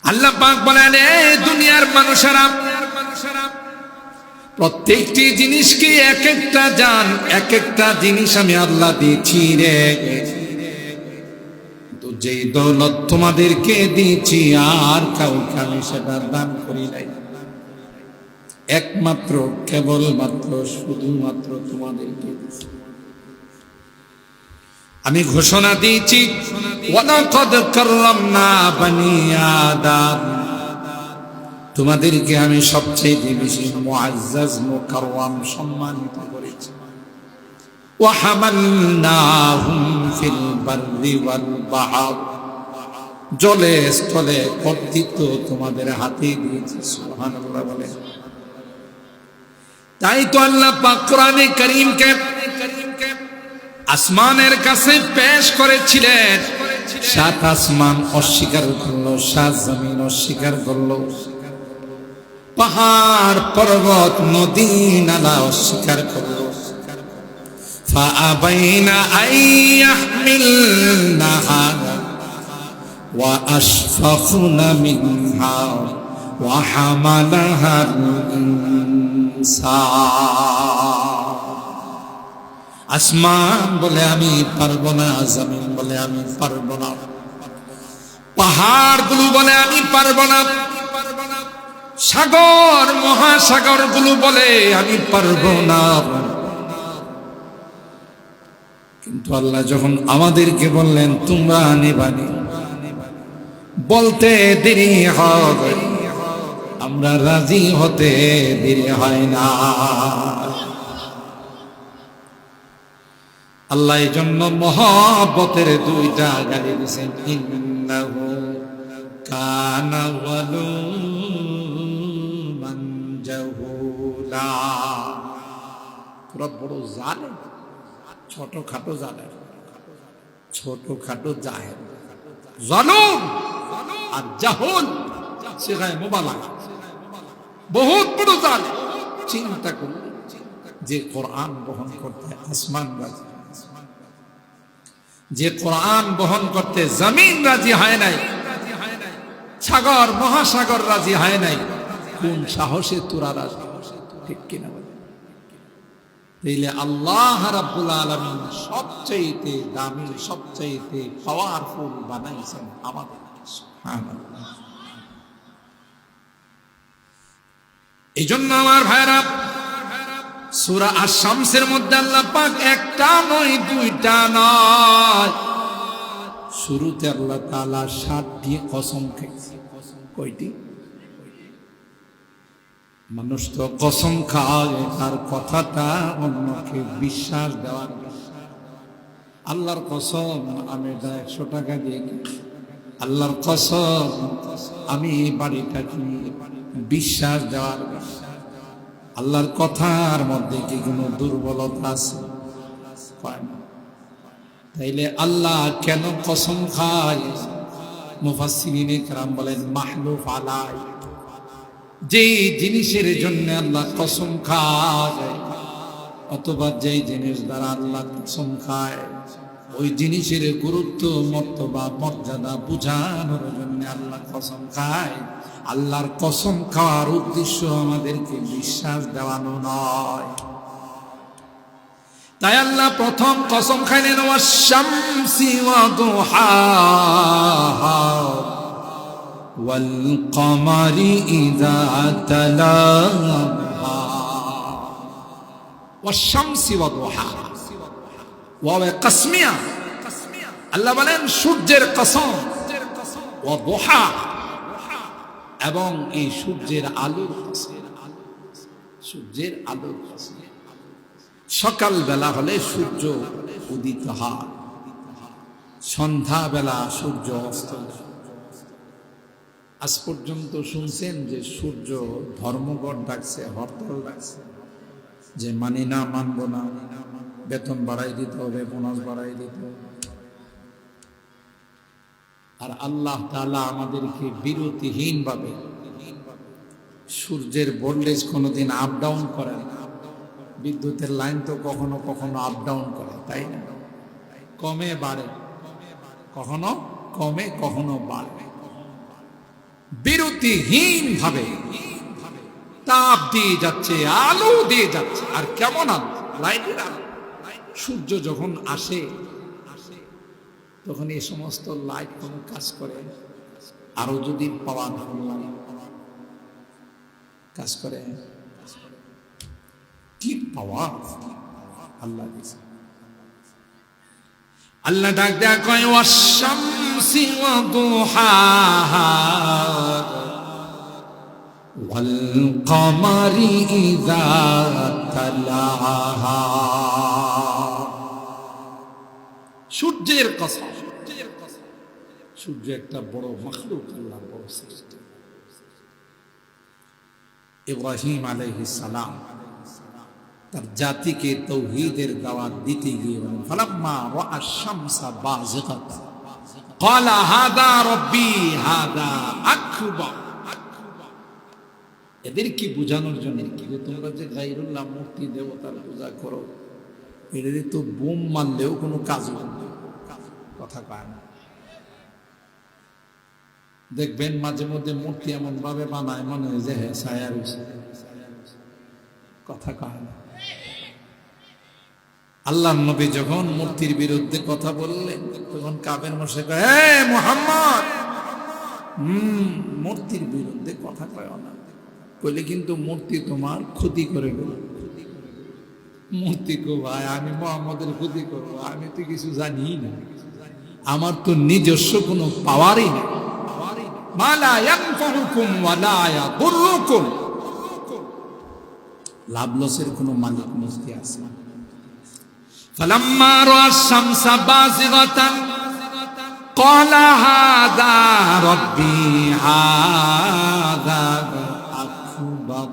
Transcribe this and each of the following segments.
আল্লাহ পাক বলেন, এই দুনিয়ার মানুষেরা, প্রত্যেকটি জিনিসকে এক একটা জান, এক একটা জিনিস আমি আল্লাহ দিয়েছি রে। তো যেই দৌলত তোমাদেরকে দিয়েছি আর কাউকে আমি সেটা দান করি নাই, একমাত্র কেবলমাত্র শুধুমাত্র তোমাদেরকে দিয়েছি। আমি ঘোষণা দিয়েছি, ওয়ালাকাদ কাররামনা বানি আদম, তোমাদেরকে আমি সবচেয়ে বেশি মুআজ্জাজ মুকাররম সম্মানিত করেছি। ওয়া হামালনাহুম ফিল বাররি ওয়াল বাহর, জলে স্থলে কর্তৃত্ব তোমাদের হাতে দিয়েছি। সুবহানাল্লাহ বলে। তাই তো আল্লাহ পাক কোরআনে কারীমকে আসমানের কাছে পেশ করেছিলেন। সাত আসমান অস্বীকার করলো, সাত জমিন অস্বীকার করলো, পাহাড় পর্বত নদী নালা অস্বীকার করলো। ফাআবাইনা আইয়াহমিলনাহা ওয়া আশফাকনা মিনহা ওয়া হামালাহাল ইনসান। আসমান বলে আমি পারবো না, জমিন বলে আমি পারবো না, পাহাড় গুলো বলে আমি পারবো না, সাগর মহাসাগর গুলো বলে আমি পারবো না। কিন্তু আল্লাহ যখন আমাদেরকে বললেন তোমরা নিবানি, বলতে দেরি হবে, আমরা রাজি হতে দেরি হয় না। আল্লাহ এই জন্য মহব্বতের দুইটা গালি দিয়েছেন, ইন্নাহু কানা যালুমান জাহুলা। পুরো বড় জালেম, ছোটখাটো জালেম, ছোটখাটো জাহেল, জালুম আর জাহুল সিগায়ে মুবালাগা, বহুত বড় জালেম। চিন্তা করুন, যে কোরআন বহন করতে আসমান রাজি, যে কোরআন বহন করতে জমিন রাজি হয় নাই, সাগর মহাসাগর রাজি হয় নাই, কোন সাহসে তোরা রাজি? ঠিক কিনা বলে? তাইলে আল্লাহ রাব্বুল আলামিন সবচাইতে দামি, সবচাইতে পাওয়ারফুল বানাইছেন আমাদের। সুবহানাল্লাহ। এই জন্য আমার ভাইরা, সূরা আশ-শামসের মধ্যে আল্লাহ পাক একটা নয়, দুইটা নয়, শুরুতে আল্লাহ তাআলা 7টি কসম খেয়েছে। কয়টি? মানুষ তো কসম খায় তার কথাটা অন্যকে বিশ্বাস দেওয়ার। আল্লাহর কসম আমি 100 টাকা দিয়ে কিনি, আল্লাহর কসম আমি বাড়িটা কিনি, বিশ্বাস দেওয়ার। আল্লাহর কথার মধ্যে কি কোনো দুর্বলতা আছে? তাইলে আল্লাহ কেন কসম খায়? মুফাসসিরিনে কেরাম বলেন মাহলুফ আলাই, যেই জিনিসের জন্য আল্লাহ কসম খায় অথবা যেই জিনিস দ্বারা আল্লাহ কসম খায়, ওই জিনিসের গুরুত্ব মর্তবা মর্যাদা বুঝানোর জন্য আল্লাহ কসম খায়। আল্লাহর কসম খাওয়ার উদ্দেশ্য আমাদেরকে বিশ্বাস দেওয়ানো নয়। তাই আল্লাহ প্রথম কসম খাইলেন ওয়াশ-শামসি ওয়া দুহাহা ওয়াল কমারি ইযা তালাহা ওয়াশ-শামসি ওয়া দুহাহা। ওয়া কাসমিয়া, আল্লাহ বলেন সূর্যের কসম, ওয়া দুহা, এবং এই সূর্যের আলোর কসম। সূর্যের আলোর কসম। সকাল বেলা হলে সূর্য উদিত হয়, সন্ধ্যা বেলা সূর্য অস্ত যায়। আজ পর্যন্ত শুনছেন যে সূর্য ধর্মঘট ডাকছে, হরতাল ডাকছে, যে মানি না, মানব না, বেতন বাড়াই দিতে হবে, বোনাস বাড়াই দিতে হবে। আর আল্লাহ তাআলা আমাদেরকে বিরতিহীন ভাবে, সূর্যের ভোল্টেজ কোনোদিন আপ ডাউন করে না, বিদ্যুতের লাইন তো কখনো কখনো আপ ডাউন করে, তাই না? কমে বাড়ে, কখনো কমে কখনো বাড়ে। বিরতিহীন ভাবে তাপ দিয়ে যাচ্ছে, আলো দিয়ে যাচ্ছে। আর কেমন আলো? লাইটের আলো। সূর্য যখন আসে তখন এই সমস্ত লাইট কোনো কাজ করে? আরো যদি পাওয়ার কাজ করে, কি পাওয়ার আল্লাহ দিয়েছে। আল্লাহ ডাক দেয়া কয় ওয়াশ-শামসি ওয়া দুহাহা ওয়াল কমারি ইযা তালাহা। সূর্যের কসম। সূর্য একটা বড় মাখলুক, আল্লাহর বড় সৃষ্টি। ইব্রাহিম আলাইহিস সালাম তার জাতিকে তাওহীদের দাওয়াত দিতে গিয়ে বলেন ফালাম্মা রাআ আশ-শামসা বাযিগাতান ক্বালা হাযা রাব্বি হাযা আকবার। এদের কি বোঝানোর জন্য যে তোমরা যে গায়রুল্লাহ মূর্তি দেবতার পূজা করো, এদের তো বোম মারলেও কোনো কাজ হবে না, কথা কয় না। দেখবেন মাঝে মধ্যে মূর্তি এমন ভাবে বানায় মনে হয় যে হ্যাঁ ছায়া রয়েছে, কথা কয় না। আল্লাহর নবী যখন মূর্তির বিরুদ্ধে কথা বললেন তখন কাফের মুশরিক কয় হে মুহাম্মদ, মূর্তির বিরুদ্ধে কথা কয় না, কইলে কিন্তু মূর্তি তোমার ক্ষতি করে দেবে। মূর্তি কো ভাই আমি মুহাম্মদের ক্ষতি করবো? আমি তো কিছু জানি না, আমার তো নিজস্ব কোনো পাওয়ারই নেই। মা লা ইয়ানফাউকুম ওয়া লা ইয়াদুররুকুম, লাভ লসের কোনো মালিক মূর্তি আছে? ফালাম্মা রাআ আশ-শামসা বাযিগাতান ক্বালা হাযা রাব্বি হাযা আকবার।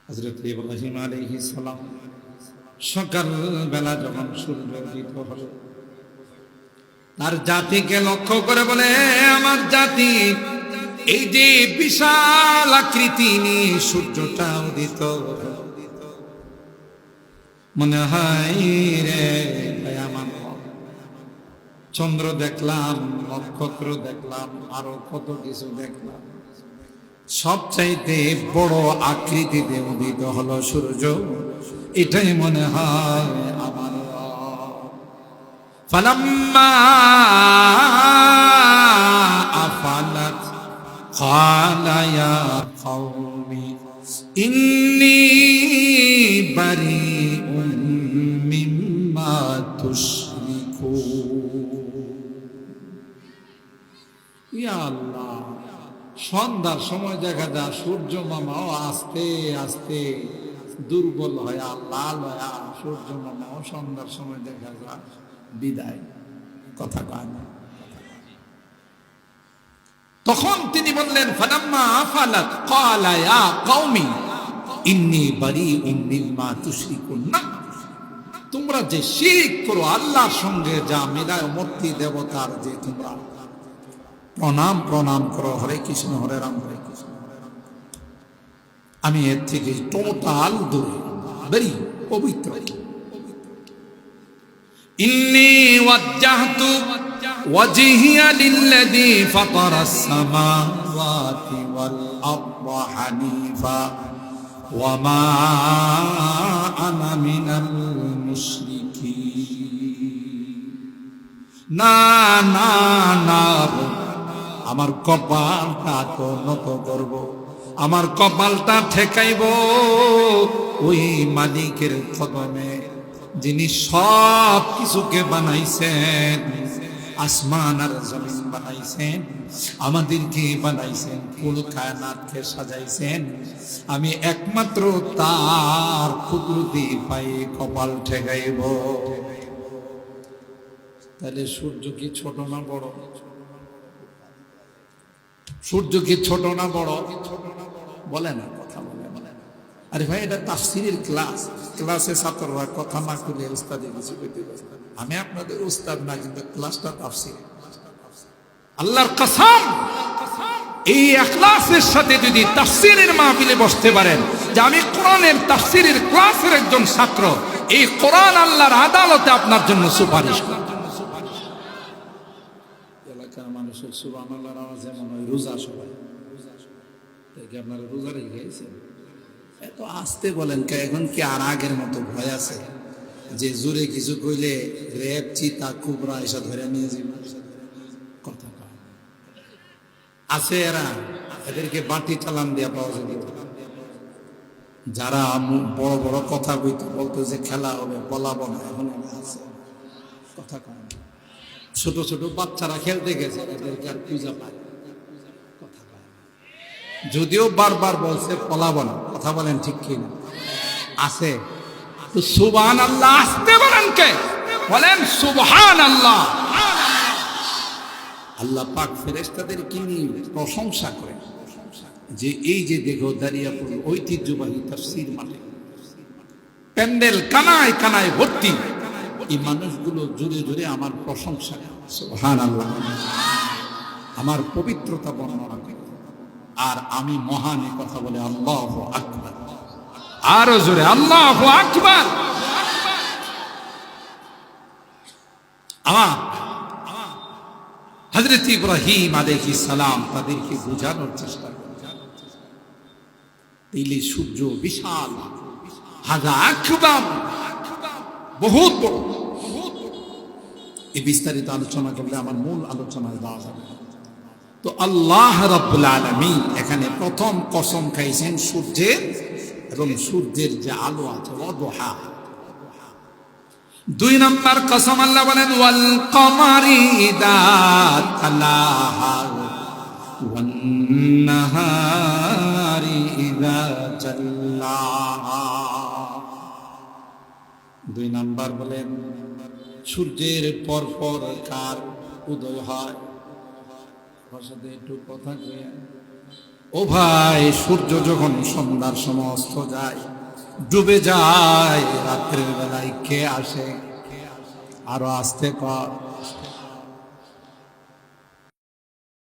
হযরত ইব্রাহিম আলাইহিস সালাম সকাল বেলা যখন সূর্য উদিত হলো তার জাতিকে লক্ষ্য করে বলে, আমার জাতি, এই যে বিশাল আকৃতি নিয়ে সূর্যটা উদিত হলো, মনে হয় রে আমার চন্দ্র দেখলাম, নক্ষত্র দেখলাম, আরো কত কিছু দেখলাম, সবচাইতে বড় আকৃতিতে উদিত হলো সূর্য, এটাই মনে হয় আমার। ফালাম্মা আফালাত ক্বালা ইয়া কওমি ইন্নী বারিউম মিম্মা তুশরিকুন। ইয়া আল্লাহ, সন্ধ্যার সময় দেখা যায় সূর্য মামাও আস্তে আস্তে দুর্বল হয়, লাল হয়, সূর্য মামাও সন্ধ্যার সময় দেখা যায় বিদায়, কথা কয় না। তখন তিনি বললেন ফালাম্মা আফালাত ক্বালা ইয়া কওমি ইন্নী বারিউম মিম্মা তুশরিকুন। না, তোমরা যে শিরক করো, আল্লাহর সঙ্গে যা মিলায়, মূর্তি দেবতার যে তোমরা প্রণাম করো, হরে কৃষ্ণ হরে রাম হরে কৃষ্ণ, আমি এর থেকে টোটাল দূরে, বেরি পবিত্র। ইন্নী ওয়াজ্জাহতু ওয়াজহিয়া লিল্লাযী ফাতারাস সামাওয়াতি ওয়াল আরদা হানিফা ওয়া মা আনা মিনাল মুশরিকিন। না না না, আমার কপালটা তো নত করব, আমার কপালটা ঠেকাইব ওই মালিকের কদমে, যিনি সব কিছুকে বানাইছেন, আসমান আর জমিন বানাইছেন, আমাদেরকে বানাইছেন, কুল কায়নাতকে সাজাইছেন। আমি একমাত্র তার কুদরতি পায়ে কপাল ঠেকাইব। তাহলে সূর্য কি ছোট না বড়? সূর্য কি ছোট না বড়? বলে না, কথা বলে না। আরে ভাই, এটা তাফসীরের ক্লাস, ক্লাসে ছাত্ররা কথা না খুলে উস্তাদে কিছু কইতে পারে। আমি আপনাদের উস্তাদ না, কিন্তু ক্লাসটা তাফসীর। আল্লাহর কসম, এই ইখলাসের সাথে যদি তাফসীরের মাহফিলে বসতে পারেন যে আমি কোরআনের তাফসীরের ক্লাসের একজন ছাত্র, এই কোরআন আল্লাহর আদালতে আপনার জন্য সুপারিশ করবে। এলাকার মানুষ সুবহানাল্লাহর আওয়াজে মনে হয় রোজা সবাই, তাই কি আপনারা রোজা রেখে গেছেন? এত আস্তে বলেন কে? এখন কি আর আগের মতো ভয় আছে যে জোরে কিছু কইলে রেপ চিতা কুবরা এসব ধরে নিয়ে যাবে? কথা কয় আছে এরা, এদেরকে বাটি চালান দিয়া পাওয়া যাবে। যারা বড় বড় কথা কইতে বলতো যে খেলা হবে বলাবো না, এখন আছে কথা কয়। ছোট ছোট বাচ্চারা খেলতে গেছে, এদেরকে আর পূজা পায়, কথা কয়। যদিও বারবার বলছে পলাবো না, কথা বলেন ঠিক কিনা? আছে তো সুবহানাল্লাহ আসতে বলেন কে? বলেন সুবহানাল্লাহ। আল্লাহ পাক ফেরেশতাদেরকে নিয়ে প্রশংসা করেন যে এই যে দেখো দাঁড়িয়াপুর ঐতিহ্যবাহী তাফসীর মাঠে প্যান্ডেল কানায় কানায় ভর্তি, এই মানুষগুলো জোরে জোরে আমার প্রশংসা করে সুবহানাল্লাহ, আমার পবিত্রতা বর্ণনা করে। আর আমি মহানে কথা বলে আল্লাহু আকবার, আরো জোরে আল্লাহু আকবার। হযরত ইব্রাহিম আলাইহিস সালাম তাদেরকে বোঝানোর চেষ্টা করেন, তিলি সূর্য বিশাল, হাযা আকবার, বহুত বড়। এই বিস্তারিত আলোচনা করলে আমার মূল আলোচনায় যাওয়া যাবে। তো আল্লাহ রাব্বুল আলামিন এখানে প্রথম কসম খাইছেন সূর্যের, এবং সূর্যের যে আলো আছে ওয়াদুহা। দুই নম্বর কসম আল্লাহ বলেন ওয়াল কমারি ইদা তালাহা ওয়ান নাহারি ইদা জাল্লাহা। দুই নম্বর বলেন সূর্যের পরপর কার উদয় হয়। সাথে একটু কথা কয়ে, ও ভাই, সূর্য যখন সন্ধ্যার সময় অস্ত যায়, ডুবে যায়, রাত্রের বেলায় কে আসে? আরো আসতে কর।